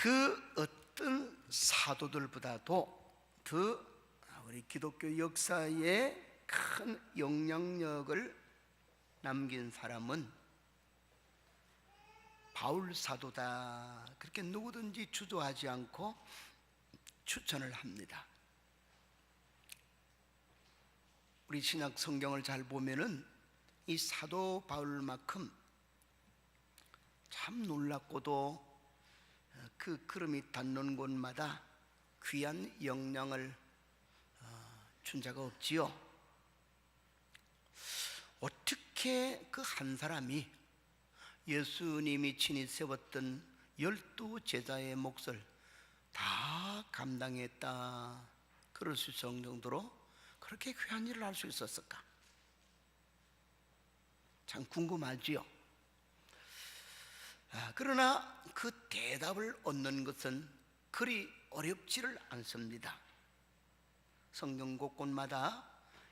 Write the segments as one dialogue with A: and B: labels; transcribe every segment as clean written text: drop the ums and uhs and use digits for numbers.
A: 그 어떤 사도들보다도 더 우리 기독교 역사에 큰 영향력을 남긴 사람은 바울 사도다, 그렇게 누구든지 주저하지 않고 추천을 합니다. 우리 신약 성경을 잘 보면은 이 사도 바울만큼 참 놀랍고도 그 걸음이 닿는 곳마다 귀한 영향을 준 자가 없지요. 어떻게 그 한 사람이 예수님이 친히 세웠던 12 제자의 몫을 다 감당했다, 그럴 수 있을 정도로 그렇게 귀한 일을 할 수 있었을까? 참 궁금하지요. 그러나 그 대답을 얻는 것은 그리 어렵지를 않습니다. 성경 곳곳마다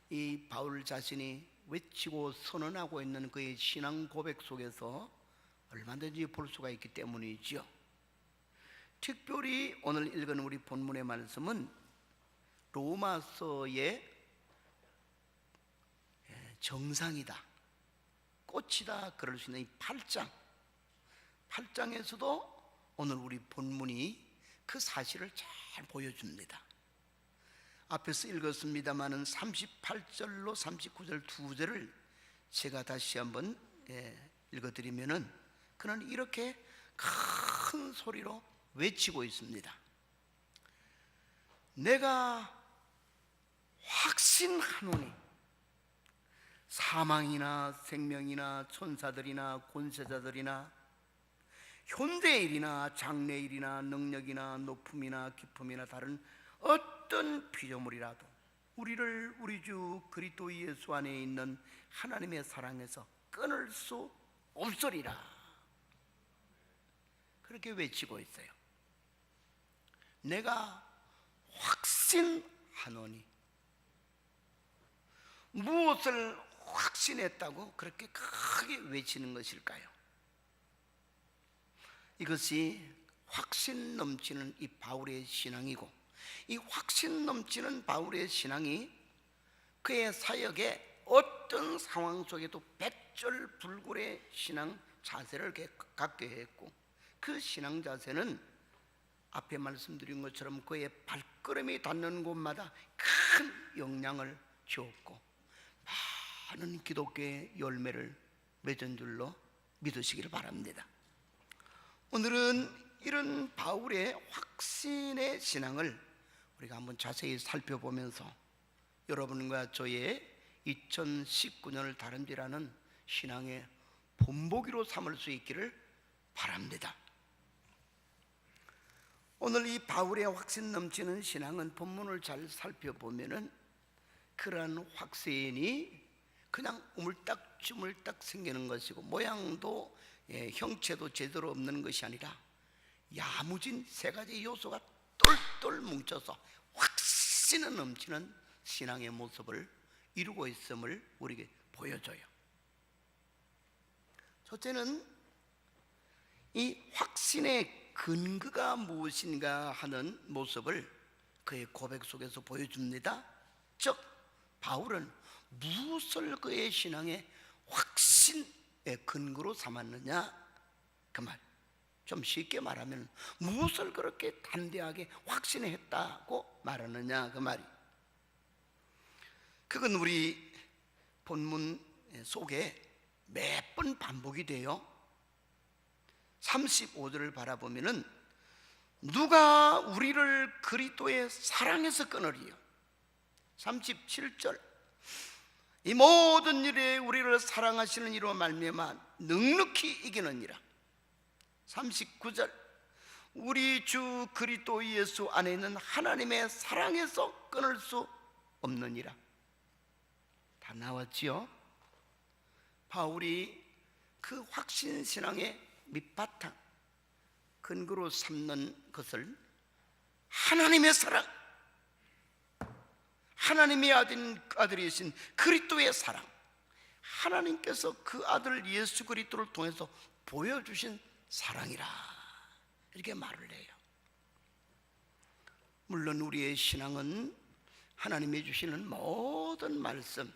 A: 이 바울 자신이 외치고 선언하고 있는 그의 신앙 고백 속에서 얼마든지 볼 수가 있기 때문이지요. 특별히 오늘 읽은 우리 본문의 말씀은 로마서의 정상이다, 꽃이다, 그럴 수 있는 이 8장에서도 오늘 우리 본문이 그 사실을 잘 보여줍니다. 앞에서 읽었습니다마는 38절로 39절 두 절을 제가 다시 한번 읽어드리면은 그는 이렇게 큰 소리로 외치고 있습니다. 내가 확신하노니 사망이나 생명이나 천사들이나 권세자들이나 현대일이나 장래일이나 능력이나 높음이나 깊음이나 다른 어떤 피조물이라도 우리를 우리 주 그리스도 예수 안에 있는 하나님의 사랑에서 끊을 수 없으리라, 그렇게 외치고 있어요. 내가 확신하노니, 무엇을 확신했다고 그렇게 크게 외치는 것일까요? 이것이 확신 넘치는 이 바울의 신앙이고, 이 확신 넘치는 바울의 신앙이 그의 사역에 어떤 상황 속에도 백절불굴의 신앙 자세를 갖게 했고, 그 신앙 자세는 앞에 말씀드린 것처럼 그의 발걸음이 닿는 곳마다 큰 영향을 주었고 많은 기독교의 열매를 맺은 줄로 믿으시기를 바랍니다. 오늘은 이런 바울의 확신의 신앙을 우리가 한번 자세히 살펴보면서 여러분과 저의 2019년을 다름질하는 신앙의 본보기로 삼을 수 있기를 바랍니다. 오늘 이 바울의 확신 넘치는 신앙은 본문을 잘 살펴보면은 그러한 확신이 그냥 우물딱주물딱 생기는 것이고, 모양도 형체도 제대로 없는 것이 아니라 야무진 세 가지 요소가 똘똘 뭉쳐서 확신을 넘치는 신앙의 모습을 이루고 있음을 우리에게 보여줘요. 첫째는 이 확신의 근거가 무엇인가 하는 모습을 그의 고백 속에서 보여줍니다. 즉 바울은 무엇을 그의 신앙의 확신의 근거로 삼았느냐, 그 말. 좀 쉽게 말하면 무엇을 그렇게 담대하게 확신했다고 말하느냐, 그 말이. 그건 우리 본문 속에 몇 번 반복이 돼요. 35절을 바라보면은 누가 우리를 그리스도의 사랑에서 끊으리요. 37절 이 모든 일에 우리를 사랑하시는 이로 말미암아 넉넉히 이기느니라. 39절 우리 주 그리스도 예수 안에 있는 하나님의 사랑에서 끊을 수 없느니라. 다 나왔지요. 바울이 그 확신신앙의 밑바탕 근거로 삼는 것을 하나님의 사랑, 하나님의 아들이신 그리스도의 사랑, 하나님께서 그 아들 예수 그리스도를 통해서 보여주신 사랑이라, 이렇게 말을 해요. 물론 우리의 신앙은 하나님이 주시는 모든 말씀,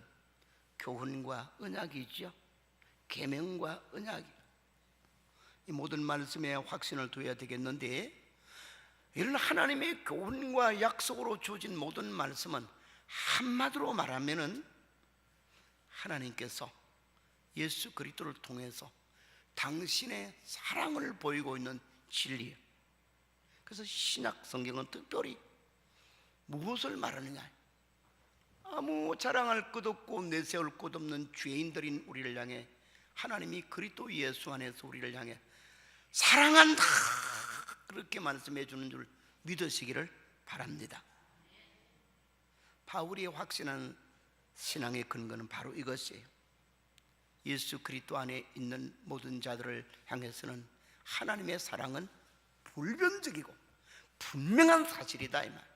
A: 교훈과 언약이죠. 계명과 언약이, 이 모든 말씀에 확신을 둬야 되겠는데, 이런 하나님의 교훈과 약속으로 주어진 모든 말씀은 한마디로 말하면은 하나님께서 예수 그리스도를 통해서 당신의 사랑을 보이고 있는 진리예요. 그래서 신약 성경은 특별히 무엇을 말하느냐? 아무 자랑할 것 없고 내세울 것 없는 죄인들인 우리를 향해 하나님이 그리스도 예수 안에서 우리를 향해 사랑한다, 그렇게 말씀해 주는 줄 믿으시기를 바랍니다. 바울이 확신한 신앙의 근거는 바로 이것이에요. 예수 그리스도 안에 있는 모든 자들을 향해서는 하나님의 사랑은 불변적이고 분명한 사실이다, 이 말.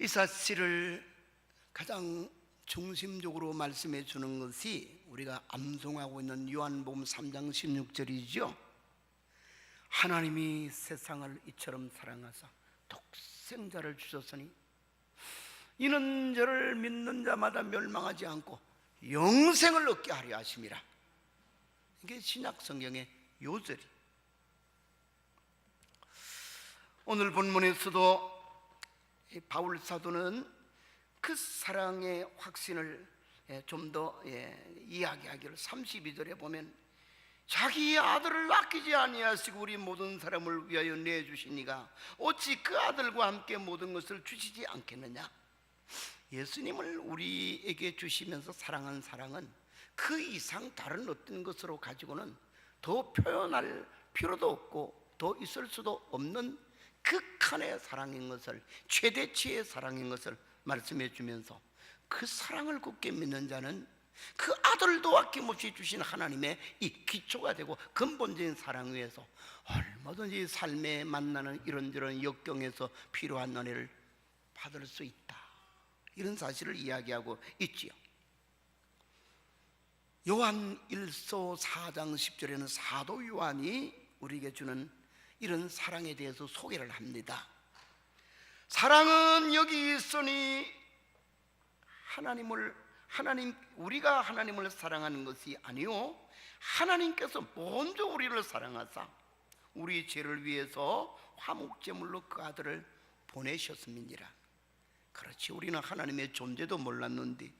A: 이 사실을 가장 중심적으로 말씀해 주는 것이 우리가 암송하고 있는 요한복음 3장 16절이죠. 하나님이 세상을 이처럼 사랑하사 독생자를 주셨으니 이는 저를 믿는 자마다 멸망하지 않고 영생을 얻게 하려 하심이라. 이게 신약 성경의 요절이. 오늘 본문에서도 바울 사도는 그 사랑의 확신을 좀 더 이야기하기를 32절에 보면, 자기의 아들을 아끼지 아니하시고 우리 모든 사람을 위하여 내주시니가 어찌 그 아들과 함께 모든 것을 주시지 않겠느냐. 예수님을 우리에게 주시면서 사랑한 사랑은 그 이상 다른 어떤 것으로 가지고는 더 표현할 필요도 없고 더 있을 수도 없는 극한의 사랑인 것을, 최대치의 사랑인 것을 말씀해 주면서, 그 사랑을 굳게 믿는 자는 그 아들도 아낌없이 주신 하나님의 이 기초가 되고 근본적인 사랑 위에서 얼마든지 삶에 만나는 이런저런 역경에서 필요한 은혜를 받을 수 있다, 이런 사실을 이야기하고 있지요. 요한 1서 4장 10절에는 사도 요한이 우리에게 주는 이런 사랑에 대해서 소개를 합니다. 사랑은 여기 있으니 우리가 하나님을 사랑하는 것이 아니요 하나님께서 먼저 우리를 사랑하사 우리 죄를 위해서 화목제물로 그 아들을 보내셨음이니라. 그렇지, 우리는 하나님의 존재도 몰랐는데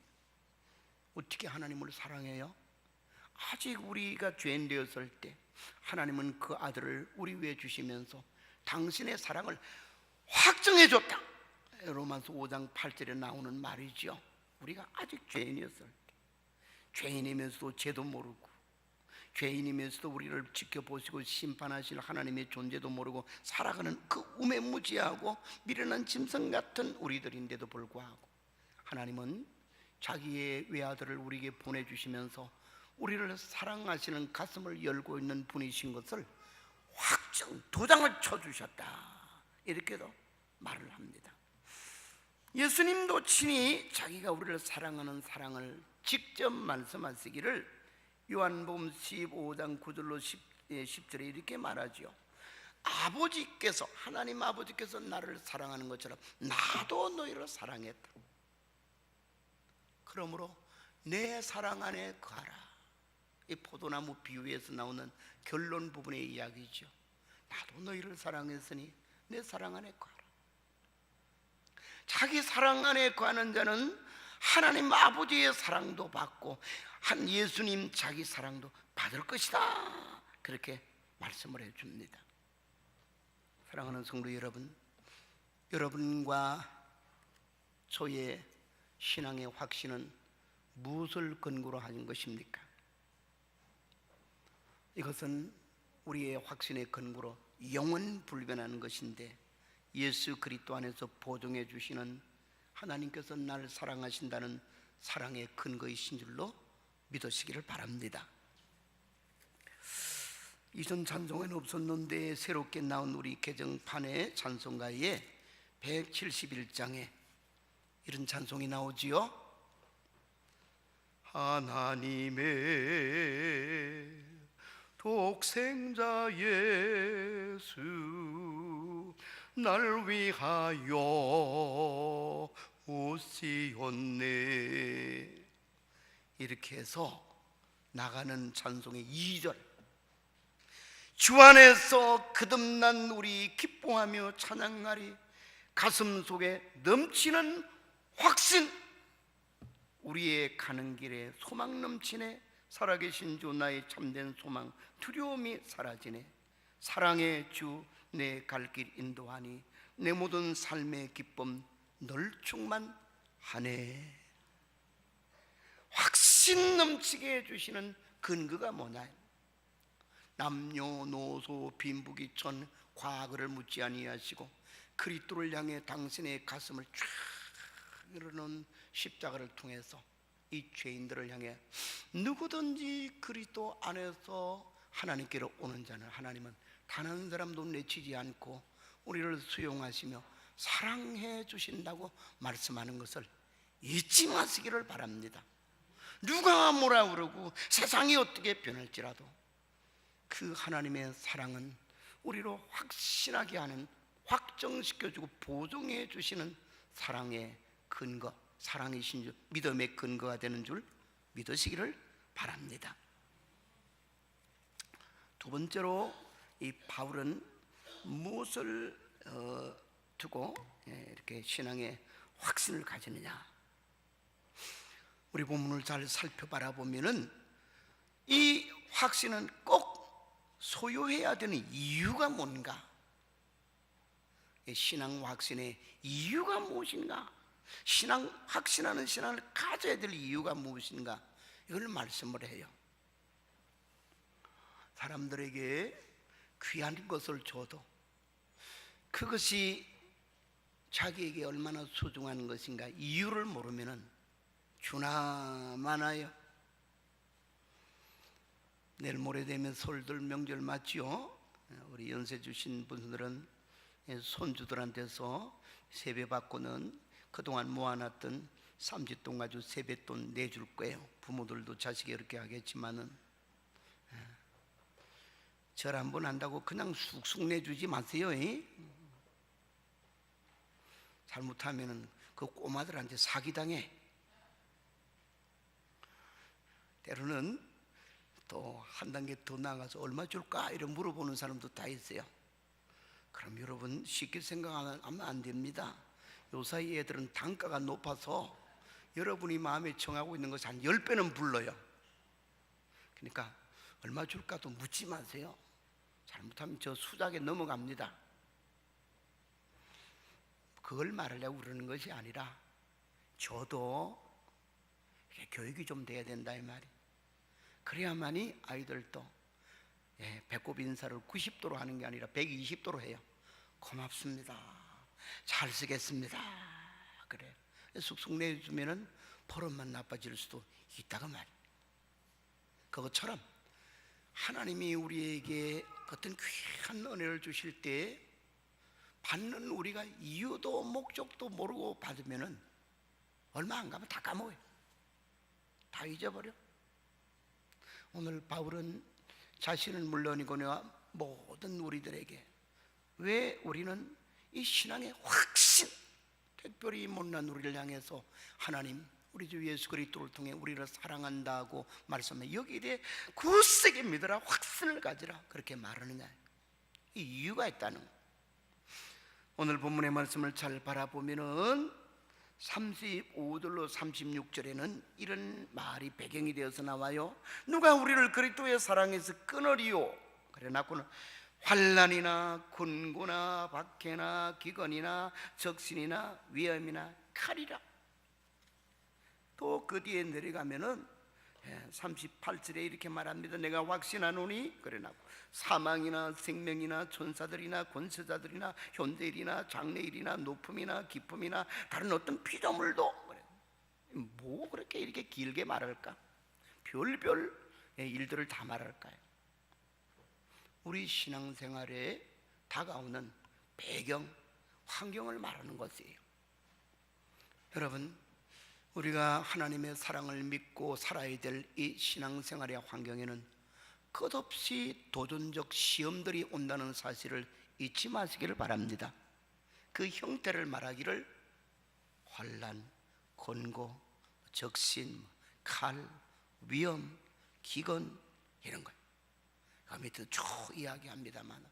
A: 어떻게 하나님을 사랑해요? 아직 우리가 죄인 되었을 때 하나님은 그 아들을 우리 위해 주시면서 당신의 사랑을 확증해 줬다. 로마서 5장 8절에 나오는 말이죠. 우리가 아직 죄인이었을 때, 죄인이면서도 죄도 모르고 죄인이면서도 우리를 지켜보시고 심판하실 하나님의 존재도 모르고 살아가는 그 우매무지하고 미련한 짐승 같은 우리들인데도 불구하고 하나님은 자기의 외아들을 우리에게 보내주시면서 우리를 사랑하시는 가슴을 열고 있는 분이신 것을 확정 도장을 쳐주셨다, 이렇게도 말을 합니다. 예수님도 친히 자기가 우리를 사랑하는 사랑을 직접 말씀하시기를 요한복음 15장 9절로 10절에 이렇게 말하죠. 아버지께서, 하나님 아버지께서 나를 사랑하는 것처럼 나도 너희를 사랑했다. 그러므로 내 사랑 안에 거하라. 이 포도나무 비유에서 나오는 결론 부분의 이야기죠. 나도 너희를 사랑했으니 내 사랑 안에 거하라. 자기 사랑 안에 거하는 자는 하나님 아버지의 사랑도 받고 한 예수님 자기 사랑도 받을 것이다, 그렇게 말씀을 해줍니다. 사랑하는 성도 여러분, 여러분과 저의 신앙의 확신은 무엇을 근거로 하는 것입니까? 이것은 우리의 확신의 근거로 영원 불변하는 것인데, 예수 그리스도 안에서 보증해 주시는 하나님께서 나를 사랑하신다는 사랑의 근거이신 줄로 믿으시기를 바랍니다. 이전 찬송에는 없었는데 새롭게 나온 우리 개정판의 찬송가에 171장에 이런 찬송이 나오지요. 하나님의 독생자 예수 날 위하여 오시었네. 이렇게 해서 나가는 찬송의 2절, 주 안에서 거듭난 우리 기뻐하며 찬양하리. 가슴 속에 넘치는 확신, 우리의 가는 길에 소망 넘치네. 살아계신 주 나의 참된 소망, 두려움이 사라지네. 사랑의 주 내 갈 길 인도하니 내 모든 삶의 기쁨 널 충만하네. 확신 넘치게 해주시는 근거가 뭐냐? 남녀노소 빈부귀천 과거를 묻지 아니하시고 그리스도를 향해 당신의 가슴을 쫙 이루는 십자가를 통해서 이 죄인들을 향해 누구든지 그리스도 안에서 하나님께로 오는 자는 하나님은 단 한 사람도 내치지 않고 우리를 수용하시며 사랑해 주신다고 말씀하는 것을 잊지 마시기를 바랍니다. 누가 뭐라 그러고 세상이 어떻게 변할지라도 그 하나님의 사랑은 우리로 확신하게 하는, 확정시켜주고 보증해 주시는 사랑의 근거, 사랑이신 줄, 믿음의 근거가 되는 줄 믿으시기를 바랍니다. 두 번째로 이 바울은 무엇을 두고 이렇게 신앙의 확신을 가지느냐? 우리 본문을 잘 살펴봐라 보면은 이 확신은 꼭 소유해야 되는 이유가 뭔가? 신앙 확신의 이유가 무엇인가? 신앙 확신하는 신앙을 가져야 될 이유가 무엇인가? 이걸 말씀을 해요. 사람들에게 귀한 것을 줘도 그것이 자기에게 얼마나 소중한 것인가 이유를 모르면은 주나 마나요. 내일 모레 되면 설들 명절 맞지요? 우리 연세 주신 분들은 손주들한테서 세배받고는 그동안 모아놨던 삼짓돈 가지고 세뱃돈 내줄 거예요. 부모들도 자식이 이렇게 하겠지만은 절 한 번 한다고 그냥 쑥쑥 내주지 마세요. 잘못하면은 그 꼬마들한테 사기당해. 때로는 또 한 단계 더 나가서 얼마 줄까? 이런 물어보는 사람도 다 있어요. 그럼 여러분 쉽게 생각하면 안 됩니다. 요 사이 애들은 단가가 높아서 여러분이 마음에 정하고 있는 것이 한 10배는 불러요. 그러니까 얼마 줄까도 묻지 마세요. 잘못하면 저 수작에 넘어갑니다. 그걸 말하려고 그러는 것이 아니라 저도 교육이 좀 돼야 된다 이 말이. 그래야만이 아이들도 배꼽 인사를 90도로 하는 게 아니라 120도로 해요. 고맙습니다. 잘 쓰겠습니다. 그래. 쑥쑥 내주면은 버릇만 나빠질 수도 있다고 말이에요. 그것처럼 하나님이 우리에게 어떤 귀한 은혜를 주실 때 받는 우리가 이유도 목적도 모르고 받으면은 얼마 안 가면 다 까먹어요. 다 잊어버려. 오늘 바울은 자신은 물론이거니와 모든 우리들에게 왜 우리는 이 신앙의 확신, 특별히 못난 우리를 향해서 하나님 우리 주 예수 그리스도를 통해 우리를 사랑한다고 말씀해 여기에 대해 굳세게 믿으라, 확신을 가지라 그렇게 말하느냐. 이 이유가 있다는 거예요. 오늘 본문의 말씀을 잘 바라보면은 35절로 36절에는 이런 말이 배경이 되어서 나와요. 누가 우리를 그리스도의 사랑에서 끊으리요? 그래 놓고는 환난이나 군고나 박해나 기근이나 적신이나 위험이나 칼이라. 또 그 뒤에 내려가면은 38절에 이렇게 말합니다. 내가 확신하노니 그래 놓고 사망이나 생명이나 천사들이나 권세자들이나 현대일이나 장래일이나 높음이나 깊음이나 다른 어떤 피조물도 그래. 뭐 그렇게 이렇게 길게 말할까? 별별 일들을 다 말할까요? 우리 신앙생활에 다가오는 배경, 환경을 말하는 것이에요. 여러분, 우리가 하나님의 사랑을 믿고 살아야 될 이 신앙생활의 환경에는 끝없이 도전적 시험들이 온다는 사실을 잊지 마시기를 바랍니다. 그 형태를 말하기를 환난, 곤고, 적신, 칼, 위험, 기근 이런 거예요. 그 밑에 쭉 이야기합니다만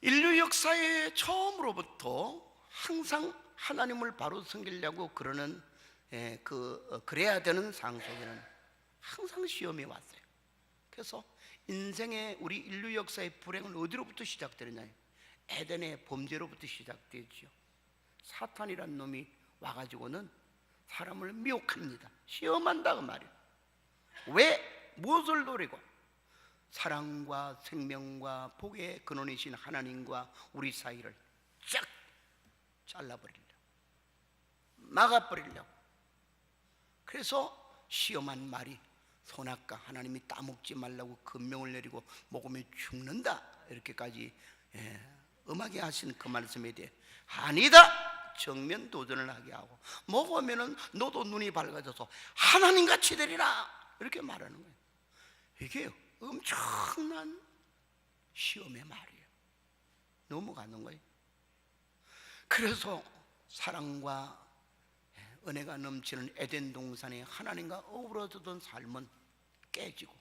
A: 인류 역사의 처음으로부터 항상 하나님을 바로 섬기려고 그러는 그래야 되는 상황 속에는 항상 시험이 왔어요. 그래서 인생의 우리 인류 역사의 불행은 어디로부터 시작되느냐? 에덴의 범죄로부터 시작되죠. 사탄이란 놈이 와가지고는 사람을 미혹합니다. 시험한다 그 말이에요. 왜? 무엇을 노리고? 사랑과 생명과 복의 근원이신 하나님과 우리 사이를 쫙 잘라버리려고, 막아버리려고. 그래서 시험한 말이 선악과 하나님이 따먹지 말라고 금명을 내리고 먹으면 죽는다 이렇게까지 음하게 하신 그 말씀에 대해 아니다 정면 도전을 하게 하고, 먹으면은 너도 눈이 밝아져서 하나님같이 되리라 이렇게 말하는 거예요. 이게 엄청난 시험의 말이에요. 넘어가는 거예요. 그래서 사랑과 은혜가 넘치는 에덴 동산에 하나님과 어우러지던 삶은 깨지고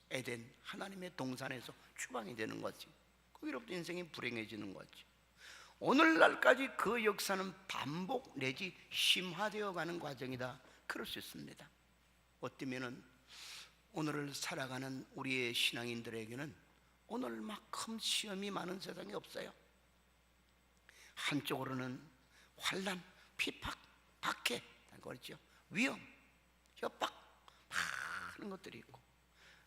A: 에덴 하나님의 동산에서 추방이 되는 거지. 거기로부터 인생이 불행해지는 거지. 오늘날까지 그 역사는 반복 내지 심화되어 가는 과정이다 그럴 수 있습니다. 어쩌면은 오늘을 살아가는 우리의 신앙인들에게는 오늘만큼 시험이 많은 세상이 없어요. 한쪽으로는 환난, 핍박, 박해, 그렇죠? 위험, 협박 많은 것들이 있고,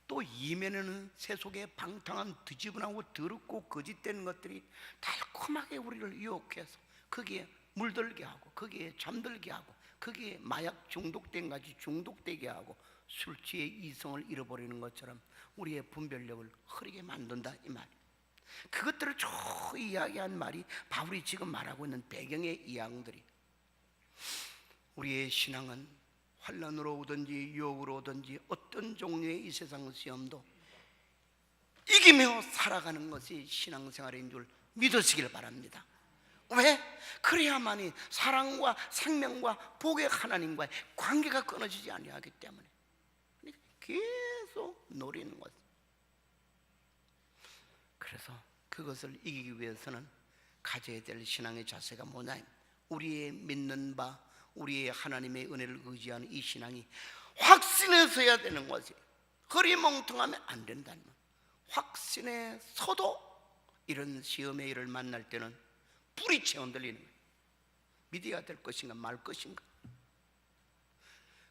A: 또 이면에는 세속의 방탕한 뒤집어나고 더럽고 거짓된 것들이 달콤하게 우리를 유혹해서 거기에 물들게 하고, 거기에 잠들게 하고, 거기에 마약 중독된 같이 중독되게 하고, 술 취해 이성을 잃어버리는 것처럼 우리의 분별력을 흐리게 만든다 이 말. 그것들을 쭉 이야기한 말이 바울이 지금 말하고 있는 배경의 이야기들이, 우리의 신앙은 환난으로 오든지 유혹으로 오든지 어떤 종류의 이 세상 시험도 이기며 살아가는 것이 신앙생활인 줄 믿으시길 바랍니다. 왜? 그래야만이 사랑과 생명과 복의 하나님과의 관계가 끊어지지 아니하기 때문에 계속 노리는 것. 그래서 그것을 이기기 위해서는 가져야 될 신앙의 자세가 뭐냐? 우리의 믿는 바, 우리의 하나님의 은혜를 의지하는 이 신앙이 확신에 서야 되는 거지. 허리멍텅하면 안 된다는 말. 확신에 서도 이런 시험의 일을 만날 때는 뿌리채 흔들리는 거예요. 믿어야 될 것인가 말 것인가.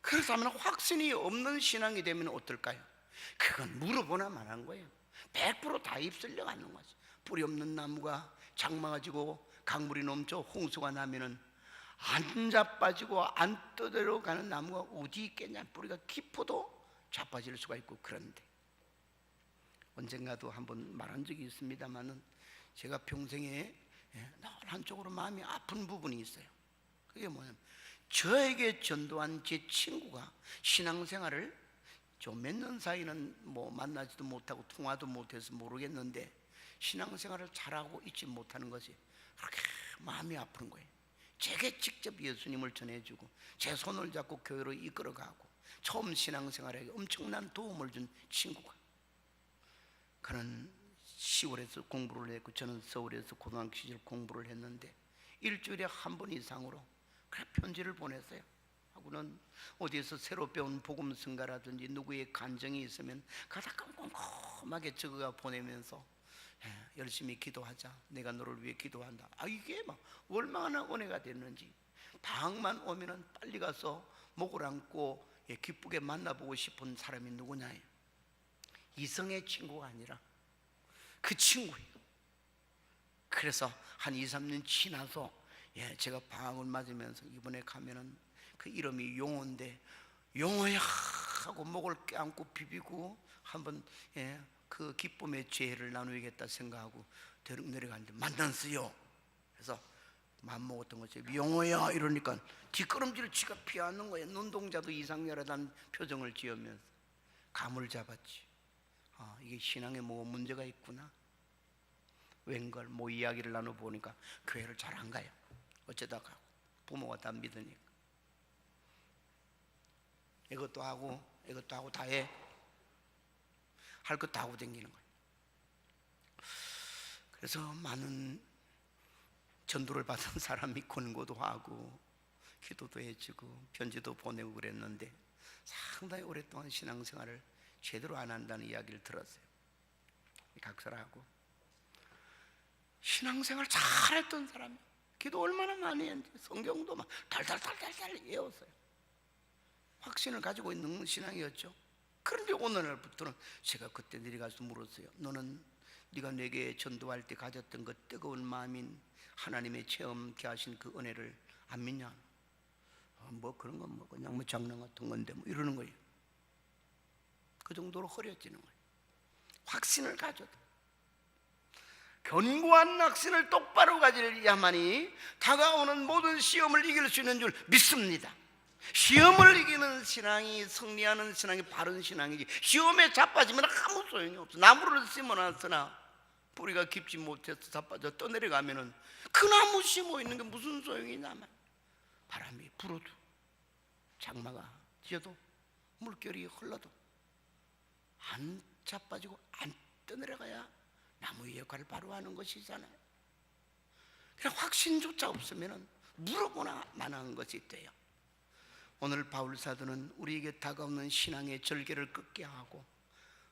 A: 그래서 하면 확신이 없는 신앙이 되면 어떨까요? 그건 물어보나 말한 거예요. 100% 입술려 가는 거지. 뿌리 없는 나무가 장마가 지고 강물이 넘쳐 홍수가 나면은 안 자빠지고 안 떠들어 가는 나무가 어디 있겠냐. 뿌리가 깊어도 자빠질 수가 있고. 그런데 언젠가도 한번 말한 적이 있습니다만은 제가 평생에 늘 한쪽으로 마음이 아픈 부분이 있어요. 그게 뭐냐면 저에게 전도한 제 친구가 신앙생활을 좀 몇 년 사이는 뭐 만나지도 못하고 통화도 못해서 모르겠는데 신앙생활을 잘하고 있지 못하는 것이 그렇게 마음이 아픈 거예요. 제게 직접 예수님을 전해주고 제 손을 잡고 교회로 이끌어가고 처음 신앙생활에 엄청난 도움을 준 친구가, 그는 시골에서 공부를 했고 저는 서울에서 고등학교 시절 공부를 했는데 일주일에 한 번 이상으로 그래 편지를 보냈어요. 하고는 어디에서 새로 배운 복음 성가라든지 누구의 간정이 있으면 가사 꼼꼼하게 적어가 보내면서 열심히 기도하자, 내가 너를 위해 기도한다. 이게 막 얼마나 은혜가 됐는지. 방학만 오면은 빨리 가서 목을 안고 기쁘게 만나보고 싶은 사람이 누구냐예요. 이성의 친구가 아니라 그 친구예요. 그래서 한 2, 3년 지나서 제가 방학을 맞으면서 이번에 가면은 그 이름이 용호인데, 용호야 하고 목을 껴안고 비비고 한번 그 기쁨의 죄를 나누겠다 생각하고 내려가는데 만났어요. 그래서 맘먹었던 거죠. 용호야 이러니까 뒷걸음질을 지가 피하는 거예요. 눈동자도 이상렬하다는 표정을 지으면서 감을 잡았지. 이게 신앙에 뭐 문제가 있구나. 웬걸 뭐 이야기를 나눠보니까 교회를 잘 안 가요. 어쩌다가 부모가 다 믿으니까 이것도 하고 다 해. 할 것 다 하고 다니는 거예요. 그래서 많은 전도를 받은 사람이 권고도 하고 기도도 해주고 편지도 보내고 그랬는데 상당히 오랫동안 신앙생활을 제대로 안 한다는 이야기를 들었어요. 각설하고 신앙생활 잘했던 사람이 기도 얼마나 많이 했는지 성경도 막 달달달달달 외웠어요. 확신을 가지고 있는 신앙이었죠. 그런데 오늘날부터는 제가 그때 내려가서 물었어요. 너는 네가 내게 전도할 때 가졌던 그 뜨거운 마음인 하나님의 체험케 하신 그 은혜를 안 믿냐? 뭐 그런 건 뭐 그냥 뭐 장난 같은 건데 뭐 이러는 거예요. 그 정도로 흐려지는 거예요. 확신을 가져도 견고한 확신을 똑바로 가져야만이 다가오는 모든 시험을 이길 수 있는 줄 믿습니다. 시험을 이기는 신앙이 승리하는 신앙이 바른 신앙이지, 시험에 자빠지면 아무 소용이 없어. 나무를 심어놨으나 뿌리가 깊지 못해서 자빠져 떠내려가면은 그 나무 심어 있는 게 무슨 소용이냐면 바람이 불어도 장마가 지어도 물결이 흘러도 안 자빠지고 안 떠내려가야 나무의 역할을 바로 하는 것이잖아요. 그냥 확신조차 없으면 물어보나 마나한 것이 돼요. 오늘 바울 사도는 우리에게 다가오는 신앙의 절개를 끊게 하고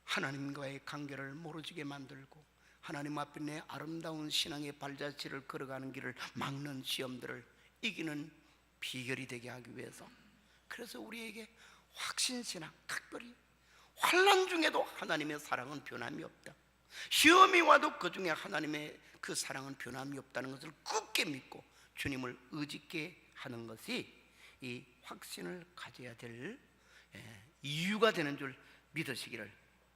A: 하나님과의 관계를 멀어지게 만들고 하나님 앞에 내 아름다운 신앙의 발자취를 걸어가는 길을 막는 시험들을 이기는 비결이 되게 하기 위해서, 그래서 우리에게 확신신앙, 특별히 환난 중에도 하나님의 사랑은 변함이 없다, 시험이 와도 그 중에 하나님의 그 사랑은 변함이 없다는 것을 굳게 믿고 주님을 의지케 하는 것이 이 확신을 가져야 될 이유가 되는 줄 믿으시기를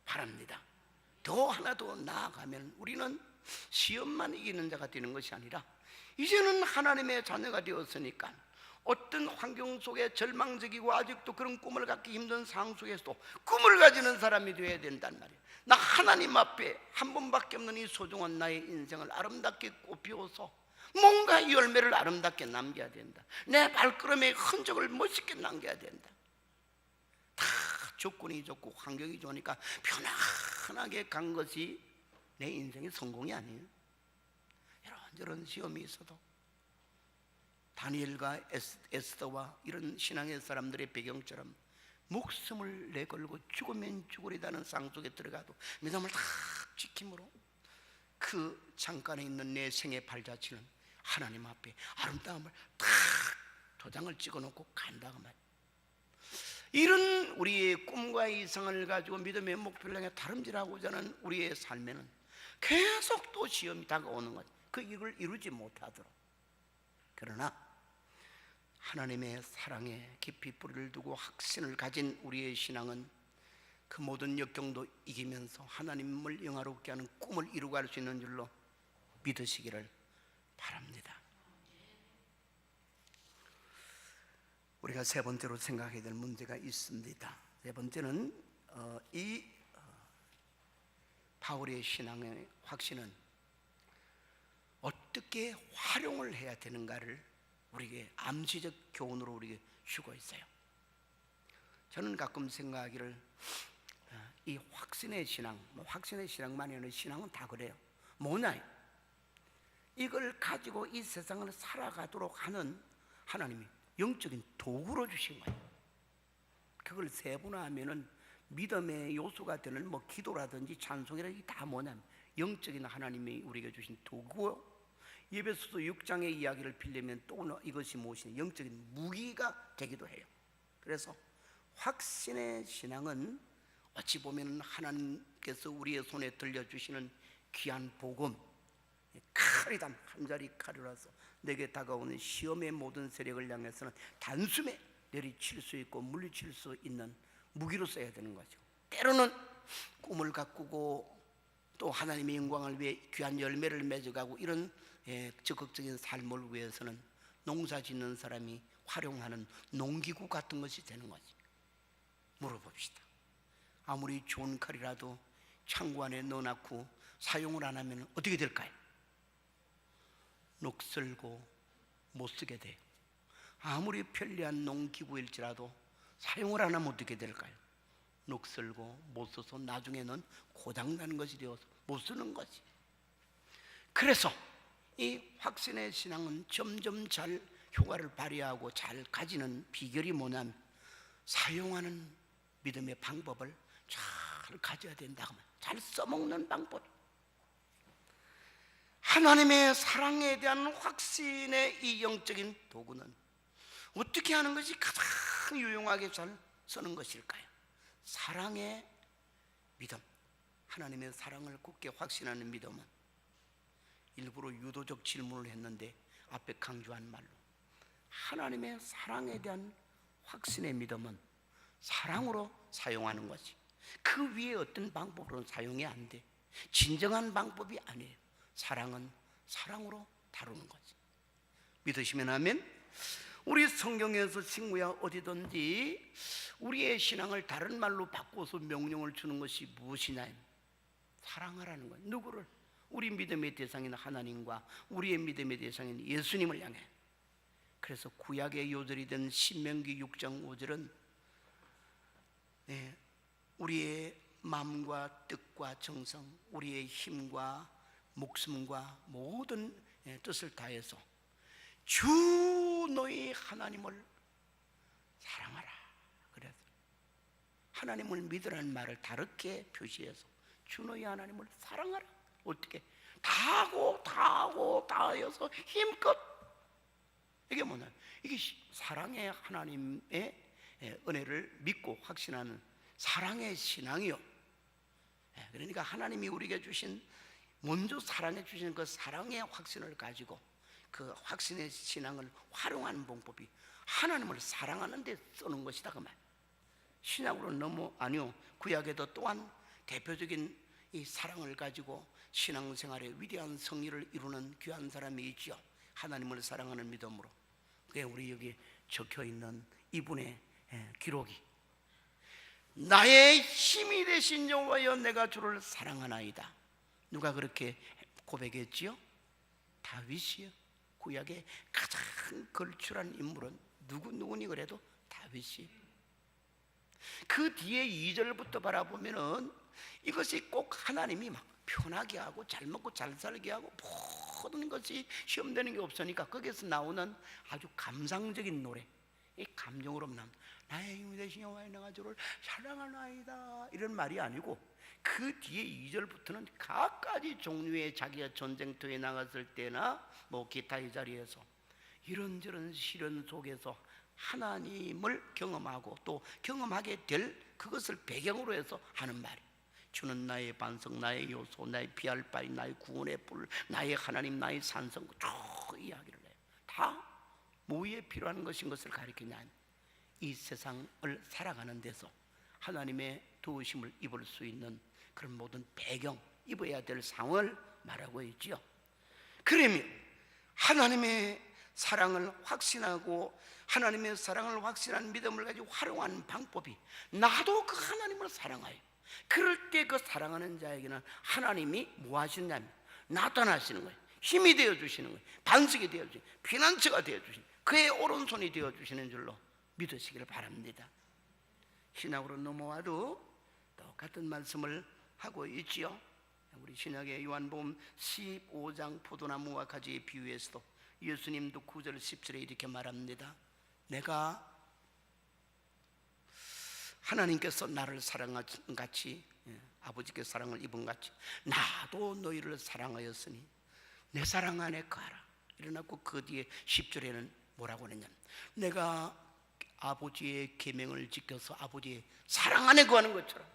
A: 바랍니다. 더 하나 더 나아가면 우리는 시험만 이기는 자가 되는 것이 아니라 이제는 하나님의 자녀가 되었으니까 어떤 환경 속에 절망적이고 아직도 그런 꿈을 갖기 힘든 상황 속에서도 꿈을 가지는 사람이 되어야 된단 말이에요. 나 하나님 앞에 한 번밖에 없는 이 소중한 나의 인생을 아름답게 꽃피워서 뭔가 열매를 아름답게 남겨야 된다. 내 발걸음의 흔적을 멋있게 남겨야 된다. 다 조건이 좋고 환경이 좋으니까 편안하게 간 것이 내 인생의 성공이 아니에요. 이런저런 시험이 있어도 다니엘과 에스더와 이런 신앙의 사람들의 배경처럼 목숨을 내걸고 죽으면 죽으리다는 상 속에 들어가도 믿음을 다 지킴으로 그 잠깐에 있는 내 생의 발자취는 하나님 앞에 아름다움을 딱 도장을 찍어놓고 간다고 말이에요. 이런 우리의 꿈과 이상을 가지고 믿음의 목표를 향해 다름질하고자 하는 우리의 삶에는 계속 또 시험이 다가오는 거죠. 그 이걸 이루지 못하도록. 그러나 하나님의 사랑에 깊이 뿌리를 두고 확신을 가진 우리의 신앙은 그 모든 역경도 이기면서 하나님을 영화롭게 하는 꿈을 이루어갈 수 있는 줄로 믿으시기를 바랍니다. 우리가 세 번째로 생각해야 될 문제가 있습니다. 세 번째는 바울의 신앙의 확신은 어떻게 활용을 해야 되는가를 우리에게 암시적 교훈으로 우리에게 주고 있어요. 저는 가끔 생각하기를 이 확신의 신앙, 확신의 신앙만이 아니라 신앙은 다 그래요. 뭐냐? 이걸 가지고 이 세상을 살아가도록 하는 하나님이 영적인 도구로 주신 거예요. 그걸 세분화하면은 믿음의 요소가 되는 뭐 기도라든지 찬송이라든지 다 뭐냐면 영적인 하나님이 우리에게 주신 도구요. 에베소서 6장의 이야기를 빌리면 또 이것이 무엇이냐, 영적인 무기가 되기도 해요. 그래서 확신의 신앙은 어찌 보면 하나님께서 우리의 손에 들려주시는 귀한 복음, 칼이다, 한 자리 칼이라서 내게 다가오는 시험의 모든 세력을 향해서는 단숨에 내리칠 수 있고 물리칠 수 있는 무기로 써야 되는 거죠. 때로는 꿈을 가꾸고 또 하나님의 영광을 위해 귀한 열매를 맺어가고 이런 적극적인 삶을 위해서는 농사 짓는 사람이 활용하는 농기구 같은 것이 되는 거지. 물어봅시다. 아무리 좋은 칼이라도 창고 안에 넣어놓고 사용을 안 하면 어떻게 될까요? 녹슬고 못 쓰게 돼요. 아무리 편리한 농기구일지라도 사용을 안 하면 어떻게 될까요? 녹슬고 못 써서 나중에는 고장나는 것이 되어서 못 쓰는 거지. 그래서 이 확신의 신앙은 점점 잘 효과를 발휘하고 잘 가지는 비결이 뭐냐면 사용하는 믿음의 방법을 잘 가져야 된다 하면 잘 써먹는 방법. 하나님의 사랑에 대한 확신의 이 영적인 도구는 어떻게 하는 것이 가장 유용하게 잘 쓰는 것일까요? 사랑의 믿음, 하나님의 사랑을 굳게 확신하는 믿음은 일부러 유도적 질문을 했는데 앞에 강조한 말로 하나님의 사랑에 대한 확신의 믿음은 사랑으로 사용하는 것이 그 위에 어떤 방법으로는 사용이 안 돼. 진정한 방법이 아니에요. 사랑은 사랑으로 다루는 거지. 믿으시면 아멘. 우리 성경에서 친구야 어디든지 우리의 신앙을 다른 말로 바꿔서 명령을 주는 것이 무엇이냐? 사랑하라는 거예요. 누구를? 우리 믿음의 대상인 하나님과 우리의 믿음의 대상인 예수님을 향해. 그래서 구약의 요절이던 신명기 6장 5절은 우리의 마음과 뜻과 정성, 우리의 힘과 목숨과 모든 뜻을 다해서 주 너희 하나님을 사랑하라. 그래서 하나님을 믿으라는 말을 다르게 표시해서 주 너희 하나님을 사랑하라. 어떻게? 다하여서 힘껏. 이게 뭐냐? 이게 사랑의 하나님의 은혜를 믿고 확신하는 사랑의 신앙이요. 그러니까 하나님이 우리에게 주신 먼저 사랑해 주신 그 사랑의 확신을 가지고 그 확신의 신앙을 활용하는 방법이 하나님을 사랑하는 데 쓰는 것이다 그 말. 신약으로 너무 아니요. 구약에도 또한 대표적인 이 사랑을 가지고 신앙생활의 위대한 성리를 이루는 귀한 사람이 있죠. 하나님을 사랑하는 믿음으로. 그게 우리 여기 적혀 있는 이분의 기록이 나의 힘이 되신 여호와여 내가 주를 사랑하나이다. 누가 그렇게 고백했지요? 다윗이요. 구약의 가장 걸출한 인물은 누구니 그래도 다윗이. 그 뒤에 2절부터 바라보면은 이것이 꼭 하나님이 막 편하게 하고 잘 먹고 잘 살게 하고 모든 것이 시험되는 게 없으니까 거기에서 나오는 아주 감상적인 노래, 이 감정으로 나온 나의 힘이 되신 여호와여 내가 주를 사랑하나이다 이런 말이 아니고 그 뒤에 2절부터는 각가지 종류의 자기가 전쟁터에 나갔을 때나 뭐 기타의 자리에서 이런저런 시련 속에서 하나님을 경험하고 또 경험하게 될 그것을 배경으로 해서 하는 말이 주는 나의 반석, 나의 요소, 나의 피할 바위, 나의 구원의 뿔, 나의 하나님, 나의 산성 쭉 이야기를 해요. 다 뭐에 필요한 것인 것을 가리키냐. 이 세상을 살아가는 데서 하나님의 도우심을 입을 수 있는 그런 모든 배경, 입어야 될 상황을 말하고 있지요. 그러면 하나님의 사랑을 확신하고 하나님의 사랑을 확신한 믿음을 가지고 활용하는 방법이 나도 그 하나님을 사랑해요. 그럴 때 그 사랑하는 자에게는 하나님이 뭐 하시냐면 나타나시는 거예요. 힘이 되어주시는 거예요. 반석이 되어주시는 거예요. 피난처가 되어주시는 거예요. 그의 오른손이 되어주시는 줄로 믿으시기를 바랍니다. 신약으로 넘어와도 똑같은 말씀을 하고 있지요. 우리 신약의 요한복음 15장 포도나무와 가지의 비유에서도 예수님도 9절 10절에 이렇게 말합니다. 내가 하나님께서 나를 사랑한 같이 아버지께서 사랑을 입은 같이 나도 너희를 사랑하였으니 내 사랑 안에 거하라. 이러나고 그 뒤에 10절에는 뭐라고 하느냐, 내가 아버지의 계명을 지켜서 아버지의 사랑 안에 거하는 것처럼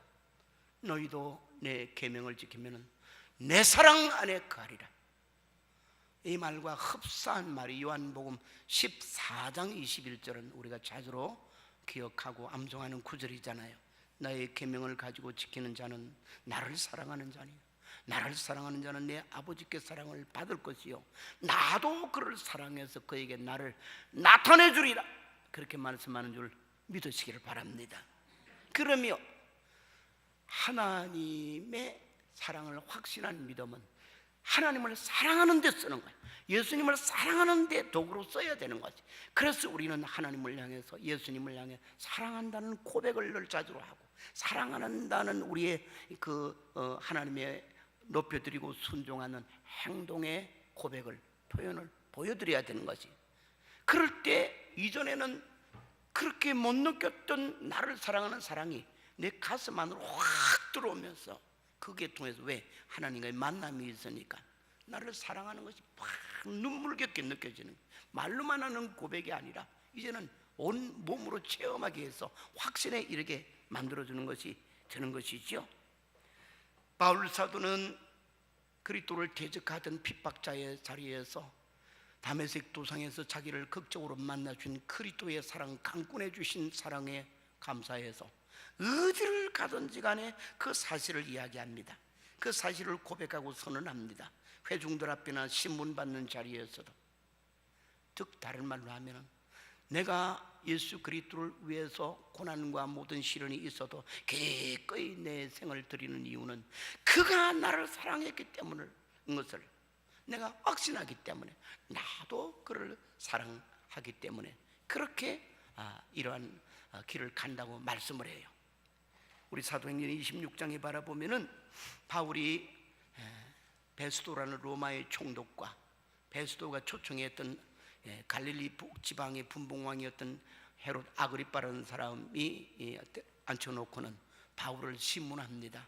A: 너희도 내 계명을 지키면 내 사랑 안에 거하리라. 이 말과 흡사한 말이 요한복음 14장 21절은 우리가 자주로 기억하고 암송하는 구절이잖아요. 나의 계명을 가지고 지키는 자는 나를 사랑하는 자니 나를 사랑하는 자는 내 아버지께 사랑을 받을 것이요 나도 그를 사랑해서 그에게 나를 나타내 주리라. 그렇게 말씀하는 줄 믿으시기를 바랍니다. 그러면 하나님의 사랑을 확신한 믿음은 하나님을 사랑하는 데 쓰는 거예요. 예수님을 사랑하는 데 도구로 써야 되는 거지. 그래서 우리는 하나님을 향해서, 예수님을 향해 사랑한다는 고백을 늘 자주로 하고, 사랑한다는 우리의 하나님의 높여드리고 순종하는 행동의 고백을, 표현을 보여드려야 되는 거지. 그럴 때 이전에는 그렇게 못 느꼈던 나를 사랑하는 사랑이 내 가슴 안으로 확 들어오면서, 그게 통해서, 왜? 하나님과의 만남이 있으니까 나를 사랑하는 것이 막 눈물겹게 느껴지는, 말로만 하는 고백이 아니라 이제는 온 몸으로 체험하게 해서 확신에 이르게 만들어주는 것이 되는 것이죠. 바울 사도는 그리스도를 대적하던 핍박자의 자리에서 다메섹 도상에서 자기를 극적으로 만나준 그리스도의 사랑, 강권해 주신 사랑에 감사해서 어디를 가든지 간에 그 사실을 이야기합니다. 그 사실을 고백하고 선언합니다. 회중들 앞이나 신문 받는 자리에서도. 즉 다른 말로 하면, 내가 예수 그리스도를 위해서 고난과 모든 시련이 있어도 기꺼이 내 생을 드리는 이유는 그가 나를 사랑했기 때문인 것을 내가 확신하기 때문에, 나도 그를 사랑하기 때문에 그렇게 이러한 길을 간다고 말씀을 해요. 우리 사도행전 26장에 바라보면은 바울이 베스도라는 로마의 총독과 베스도가 초청했던 갈릴리 북지방의 분봉왕이었던 헤롯 아그리빠라는 사람이 앉혀놓고는 바울을 신문합니다.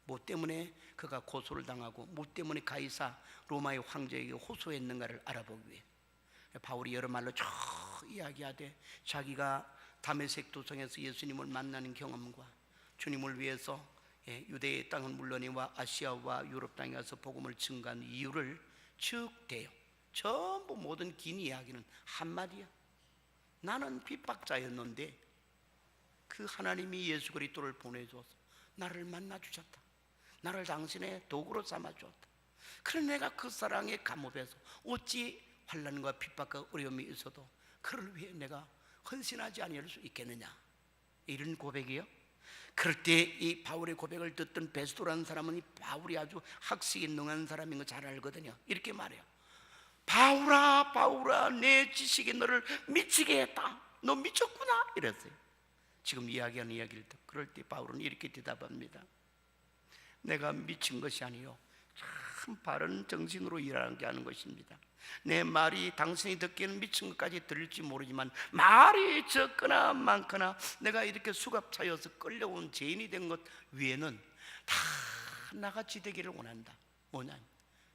A: 뭐 때문에 그가 고소를 당하고, 뭐 때문에 가이사 로마의 황제에게 호소했는가를 알아보기 위해 바울이 여러 말로 쭉 이야기하되, 자기가 다메섹 도성에서 예수님을 만나는 경험과 주님을 위해서 유대의 땅은 물론이와 아시아와 유럽 땅에 가서 복음을 증거한 이유를 쭉 대요. 전부 모든 긴 이야기는 한마디야. 나는 핍박자였는데 그 하나님이 예수 그리스도를 보내주어서 나를 만나 주셨다. 나를 당신의 도구로 삼아 주었다. 그래 내가 그 사랑에 감업해서 어찌 환난과 핍박과 어려움이 있어도 그를 위해 내가 헌신하지 아니할 수 있겠느냐, 이런 고백이요. 그럴 때 이 바울의 고백을 듣던 베스도라는 사람은, 이 바울이 아주 학식이 능한 사람인 거 잘 알거든요. 이렇게 말해요. 바울아, 바울아, 내 지식이 너를 미치게 했다. 너 미쳤구나, 이랬어요. 지금 이야기하는 이야기를 듣고, 그럴 때 바울은 이렇게 대답합니다. 내가 미친 것이 아니요, 참 바른 정신으로 일하게 하는 것입니다. 내 말이 당신이 듣기에는 미친 것까지 들릴지 모르지만, 말이 적거나 많거나 내가 이렇게 수갑차여서 끌려온 죄인이 된 것 위에는 다 나같이 되기를 원한다. 뭐냐?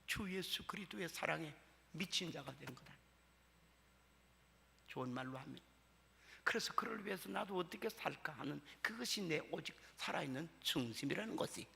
A: 주 예수 그리스도의 사랑에 미친 자가 되는 거다. 좋은 말로 하면. 그래서 그를 위해서 나도 어떻게 살까 하는, 그것이 내 오직 살아있는 중심이라는 것이.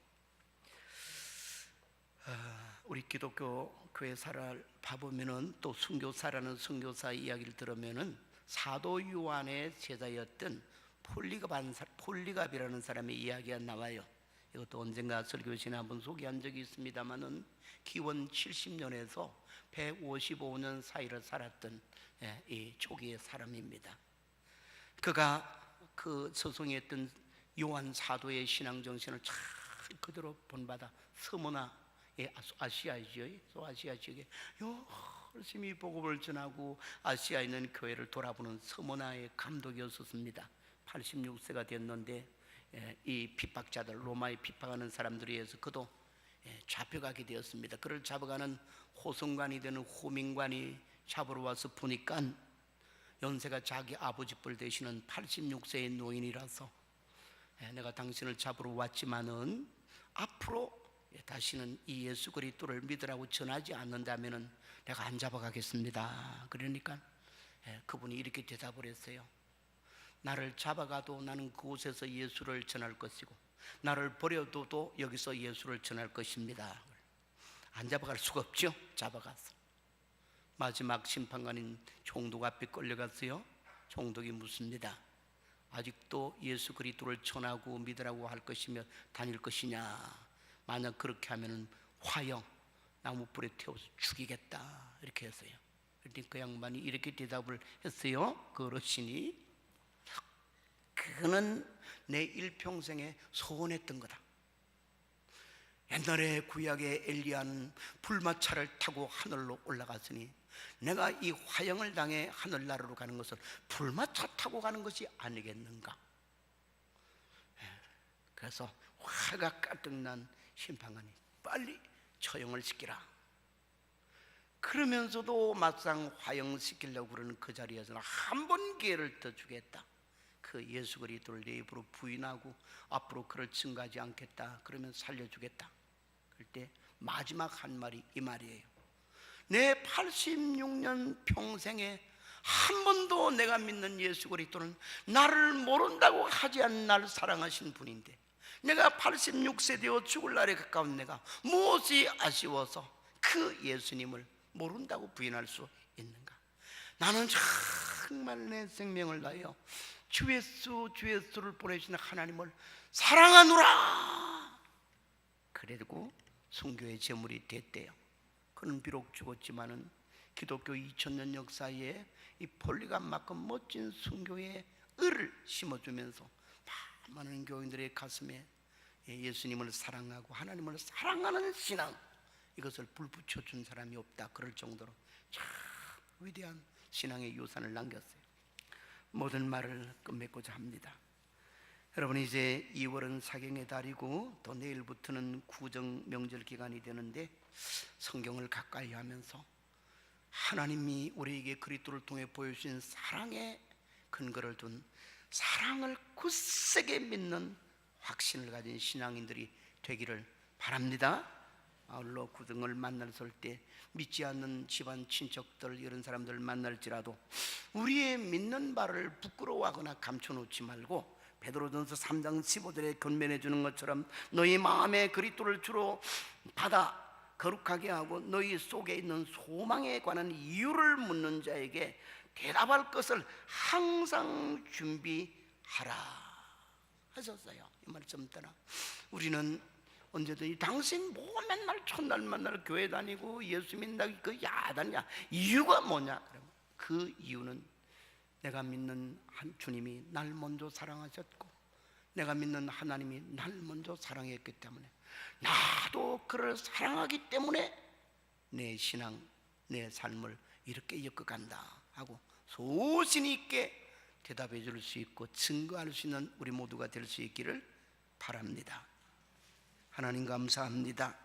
A: 우리 기독교 교회사를 봐보면은, 또 순교사라는 순교사 이야기를 들으면은, 사도 요한의 제자였던 폴리갑이라는 사람의 이야기가 나와요. 이것도 언젠가 설교시에 한번 소개한 적이 있습니다만은, 기원 70년에서 155년 사이를 살았던 이 초기의 사람입니다. 그가 그 서성했던 요한 사도의 신앙 정신을 잘 그대로 본받아 서머나 아시아이죠. 아시아 지역에 열심히 복음을 전하고 아시아에 있는 교회를 돌아보는 서머나의 감독이었습니다. 86세가 됐는데 이 핍박자들, 로마에 핍박하는 사람들에 의해서 그도 잡혀가게 되었습니다. 그를 잡아가는 호성관이 되는 호민관이 잡으러 와서 보니까 연세가 자기 아버지 뻘 되시는 86세의 노인이라서, 내가 당신을 잡으러 왔지만은 앞으로 다시는 이 예수 그리스도를 믿으라고 전하지 않는다면은 내가 안 잡아가겠습니다. 그러니까 그분이 이렇게 대답을 했어요. 나를 잡아가도 나는 그곳에서 예수를 전할 것이고, 나를 버려둬도 여기서 예수를 전할 것입니다. 안 잡아갈 수가 없죠. 잡아가서 마지막 심판관인 총독 앞에 끌려갔어요. 총독이 묻습니다. 아직도 예수 그리스도를 전하고 믿으라고 할 것이며 다닐 것이냐? 만약 그렇게 하면은 화형, 나무불에 태워서 죽이겠다, 이렇게 했어요. 그런데 그 양반이 이렇게 대답을 했어요. 그 어르신이, 그거는 내 일평생에 소원했던 거다. 옛날에 구약의 엘리야는 불마차를 타고 하늘로 올라갔으니 내가 이 화형을 당해 하늘나라로 가는 것은 불마차 타고 가는 것이 아니겠는가? 그래서 화가 가득 난 심판관이 빨리 처형을 시키라. 그러면서도 막상 화형시키려고 그러는 그 자리에서는 한 번 기회를 더 주겠다. 그 예수 그리스도를 내 입으로 부인하고 앞으로 그를 증거하지 않겠다 그러면 살려주겠다. 그럴 때 마지막 한 말이 이 말이에요. 내 86년 평생에 한 번도 내가 믿는 예수 그리스도는 나를 모른다고 하지 않는 나를 사랑하신 분인데 내가 86세 되어 죽을 날에 가까운 내가 무엇이 아쉬워서 그 예수님을 모른다고 부인할 수 있는가? 나는 정말 내 생명을 다하여 주 예수를 보내신 하나님을 사랑하노라. 그래도 순교의 제물이 됐대요. 그는 비록 죽었지만은 기독교 2000년 역사에 이 폴리감만큼 멋진 순교의 을을 심어주면서 많은 교인들의 가슴에 예수님을 사랑하고 하나님을 사랑하는 신앙, 이것을 불붙여준 사람이 없다. 그럴 정도로 참 위대한 신앙의 유산을 남겼어요. 모든 말을 끝맺고자 합니다. 여러분, 이제 2월은 사경의 달이고 또 내일부터는 구정 명절 기간이 되는데 성경을 가까이 하면서 하나님이 우리에게 그리스도를 통해 보여주신 사랑의 근거를 둔 사랑을 굳세게 믿는 확신을 가진 신앙인들이 되기를 바랍니다. 아울러 구정을 만났을 때 믿지 않는 집안 친척들 이런 사람들 만날지라도 우리의 믿는 바를 부끄러워하거나 감춰놓지 말고 베드로전서 3장 15절에 권면해 주는 것처럼 너희 마음에 그리스도를 주로 받아 거룩하게 하고 너희 속에 있는 소망에 관한 이유를 묻는 자에게 대답할 것을 항상 준비하라 하셨어요. 이 말씀 따라 우리는 언제든지 당신 뭐 맨날 첫날 만날 교회 다니고 예수 믿는다 그 야단이야 이유가 뭐냐? 그 이유는 내가 믿는 한 주님이 날 먼저 사랑하셨고 내가 믿는 하나님이 날 먼저 사랑했기 때문에 나도 그를 사랑하기 때문에 내 신앙, 내 삶을 이렇게 이끌어간다 하고 소신 있게 대답해 줄 수 있고 증거할 수 있는 우리 모두가 될 수 있기를 바랍니다. 하나님 감사합니다.